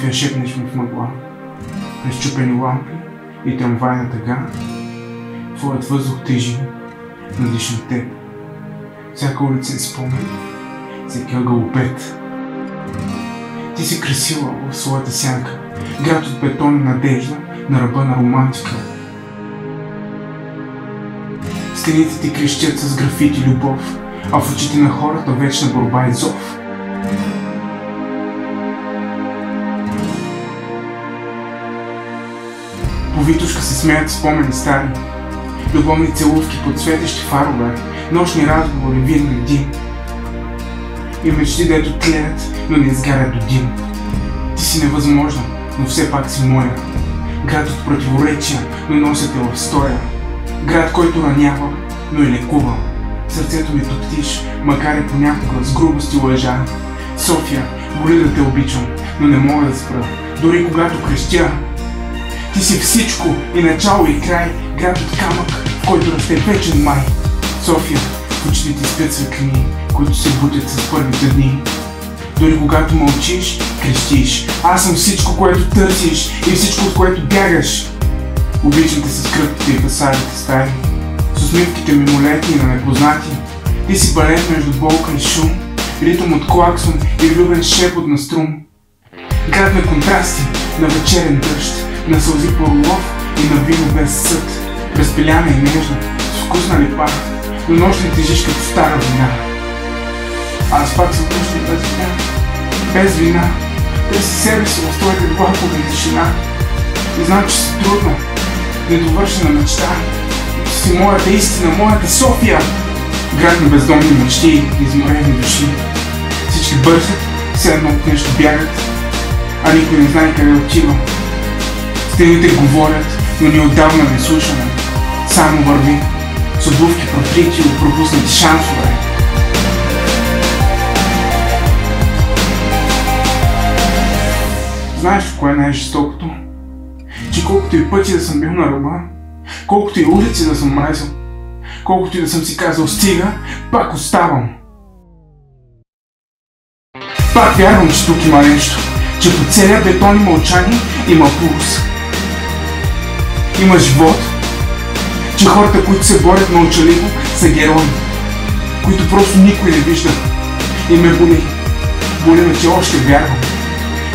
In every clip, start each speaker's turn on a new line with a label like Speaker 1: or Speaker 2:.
Speaker 1: София шепнеш ми в мъгла, през чупени лампи и трамвайна тъга. Твоят въздух тежи, надиш на теб. Всяка улица е спомен, всеки ъгъл обед. Ти си красива в своята сянка, град от бетон и надежда на ръба на романтика. Стените ти крещят с графити любов, а в очите на хората вечна борба и зов. По Витушка се смеят спомени стари, любовни целувки под светещи фарове, нощни разговори, вин и дим. И мечти, дето тлеят, но не изгарят до дим. Ти си невъзможна, но все пак си моя. Град от противоречия, но носят те в стоя. Град, който ранява, но и лекува. Сърцето ми топтиш, макар и понякога с грубост и лъжа. София, боли да те обичам, но не мога да спра, дори когато крещя. Ти си всичко, и начало и край, град от камък, в който расте вечен май. София, в очите ти спят светлини, които се бутят с първите дни. Дори когато мълчиш, крещиш. Аз съм всичко, което търсиш и всичко, от което бягаш. Обичам те с кръпките и фасадите стари, с усмивките мимолетни на непознати. Ти си балет между болка и шум, ритъм от клаксон и влюбен шепот на струм. Град на контрасти, на вечерен дъжд, на сълзи по улов и на вино без съд. Разпиляна и нежна, с вкусна липа, но нощ не тежиш като стара вина. Аз пак съм пущен без вина, без вина. Търси себе си в твоите влакове и тишина. И знам, че си трудна, недовършена мечта. Че си моята истина, моята София. Град на бездомни мечти и изморени души. Всички бързат, все едно от нещо бягат, а никой не знае къде отива. Стените говорят, но ние отдавна не слушаме. Само върви, с обувки протрити от пропуснати шансове. Знаеш кое е най-жестокото? Че колкото и пъти да съм бил на ръба, колкото и улици да съм мразил, колкото и да съм си казал стига, пак оставам. Пак вярвам, че тук има нещо, че по целия бетон и мълчание има пулс. Има живот, че хората, които се борят мълчаливо, са герои, които просто никой не вижда. И ме боли. Боли ме, че още вярвам.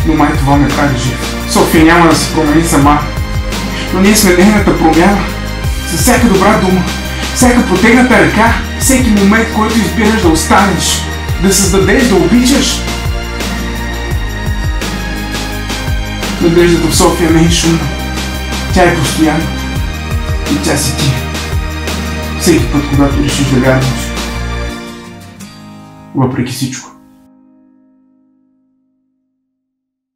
Speaker 1: Но май това ме прави жив. София няма да се промени сама, но ние сме нейната промяна. С всяка добра дума, всяка протегната ръка, всеки момент, който избираш да останеш, да създадеш, да обичаш. Надеждата в София не е шумна. Тя е постоянна. И тя си ти. Всеки път, когато решиш да вярваш. Въпреки всичко.